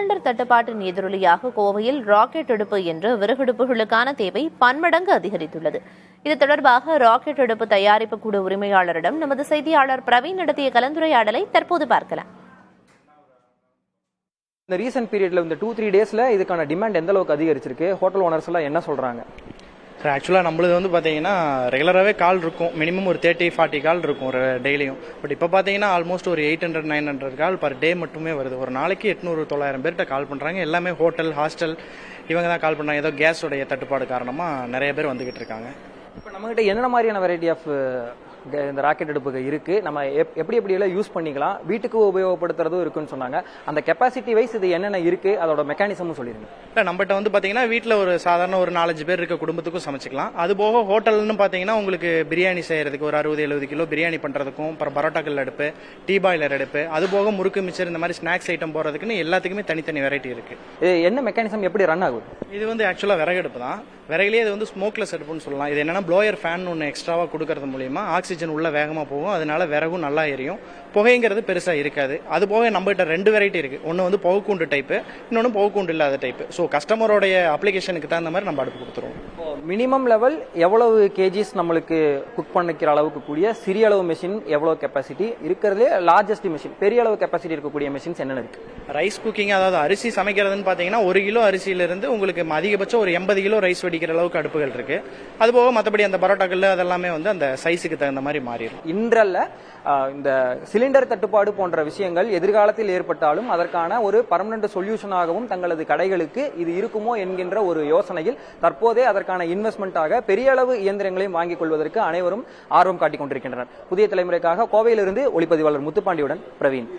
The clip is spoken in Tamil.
சிலிண்டர் தட்டுப்பாட்டின் எதிரொலியாக கோவையில் ராக்கெட் அடுப்பு என்ற விறகடுப்புகளுக்கான தேவை பன்மடங்கு அதிகரித்துள்ளது. இது தொடர்பாக ராக்கெட் அடுப்பு தயாரிப்பு கூட உரிமையாளரிடம் நமது செய்தியாளர் பிரவீன் நடத்திய கலந்துரையாடலை தற்போது பார்க்கலாம். இந்த ரீசன்ட் பீரியட்ல இந்த 2-3 டேஸ்ல இதுக்கான டிமாண்ட் எந்த அளவுக்கு அதிகரிச்சிருக்கு? ஹோட்டல் ஓனர்ஸ் எல்லாம் என்ன சொல்றாங்க? சார் ஆக்சுவலாக நம்மளது வந்து பார்த்தீங்கன்னா ரெகுலராகவே கால் இருக்கும், மினிமம் ஒரு 30-40 கால் இருக்கும் ஒரு டெய்லியும். பட் இப்போ பார்த்தீங்கன்னா ஆல்மோஸ்ட் ஒரு 800-900 கால் பர் டே மட்டுமே வருது. ஒரு நாளைக்கு 800-900 பேர்கிட்ட கால் பண்ணுறாங்க. எல்லாமே ஹோட்டல், ஹாஸ்டல் இவங்க தான் கால் பண்ணுறாங்க. ஏதோ கேஸோடைய தட்டுப்பாடு காரணமாக நிறைய பேர் வந்துகிட்டு இருக்காங்க. இப்போ நம்மகிட்ட என்னென்ன மாதிரியான வெரைட்டி ஆஃப் இந்த ராக்கெட் அடுப்புகள் இருக்கு, நம்ம எப்படி எல்லாம் யூஸ் பண்ணிக்கலாம், வீட்டுக்கு உபயோகப்படுத்துறதும் இருக்குன்னு சொன்னாங்க. அந்த கெப்பாசிட்டி வைஸ் இது என்னென்ன இருக்கு, அதோட மெக்கானிசமும் சொல்லிருங்க. இல்லை நம்மகிட்ட வந்து பார்த்தீங்கன்னா வீட்டில் ஒரு சாதாரண ஒரு 4-5 பேர் இருக்க குடும்பத்துக்கும் சமைச்சிக்கலாம். அது போக ஹோட்டல்னு பார்த்தீங்கன்னா உங்களுக்கு பிரியாணி செய்யறதுக்கு ஒரு 60-70 கிலோ பிரியாணி பண்ணுறதுக்கும், அப்புறம் பரோட்டாக்கல் அடுப்பு, டீ பாய்லர் அடுப்பு, அது போக முறுக்கு மிச்சர் இந்த மாதிரி ஸ்நாக்ஸ் ஐட்டம் போகிறதுக்குன்னு எல்லாத்துக்குமே தனித்தனி வெரைட்டி இருக்கு. இது என்ன மெக்கானிசம், எப்படி ரன் ஆகுது? இது வந்து ஆக்சுவலாக விறகு அடுப்பு தான். விறகுலேயே இது வந்து ஸ்மோக்லெஸ் அடுப்புன்னு சொல்லலாம். இது என்னன்னா ப்ளோயர் ஃபேன் ஒன்று எக்ஸ்ட்ராவாக கொடுக்கறது மூலியமா ஆக்சிஜன் உள்ள வேகமாக போகும். அதனால விறகும் நல்லா எரியும், புகைங்கிறது பெருசா இருக்காது. அது போக நம்மகிட்ட 2 வெரைட்டி இருக்கு. ஒன்னு வந்து புகைக்கூண்டு டைப், இன்னொன்னு புகைக்கூண்டு இல்லாத டைப். ஸோ கஸ்டமரோடைய அப்ளிகேஷனுக்கு தகுந்த மாதிரி நம்ம அடுப்பு கொடுத்துருவோம். மினிமம் லெவல் எவ்வளவு கேஜிஸ் நம்மளுக்கு குக் பண்ணிக்கிற அளவுக்கு கூடிய சிறிய அளவு மெஷின், எவ்வளவு கெப்பாசிட்டி இருக்கிறதுலே லார்ஜஸ்ட் மெஷின், பெரிய அளவு கெப்பாசிட்டி இருக்கக்கூடிய மெஷின்ஸ் என்னென்ன இருக்கு? ரைஸ் குக்கிங், அதாவது அரிசி சமைக்கிறதுன்னு பாத்தீங்கன்னா 1 கிலோ அரிசியிலிருந்து உங்களுக்கு அதிகபட்சம் ஒரு 80 கிலோ ரைஸ் வடிக்கிற அளவுக்கு அடுப்புகள் இருக்கு. அது போக மற்றபடி அந்த பரோட்டாக்கல் அதெல்லாமே வந்து அந்த சைஸுக்கு தகுந்த மாதிரி மாறிடும். இன்றல்ல இந்த சிலிண்டர் தட்டுப்பாடு போன்ற விஷயங்கள் எதிர்காலத்தில் ஏற்பட்டாலும் அதற்கான ஒரு பர்மனன்ட் சொல்யூஷனாகவும் தங்களது கடைகளுக்கு இது இருக்குமோ என்கின்ற ஒரு யோசனையில் தற்போதே அதற்கான இன்வெஸ்ட்மெண்டாக பெரிய அளவு இயந்திரங்களையும் வாங்கிக் கொள்வதற்கு அனைவரும் ஆர்வம் காட்டிக் கொண்டிருக்கின்றனர். புதிய தலைமுறைக்காக கோவையிலிருந்து ஒளிப்பதிவாளர் முத்துப்பாண்டியுடன் பிரவீன்.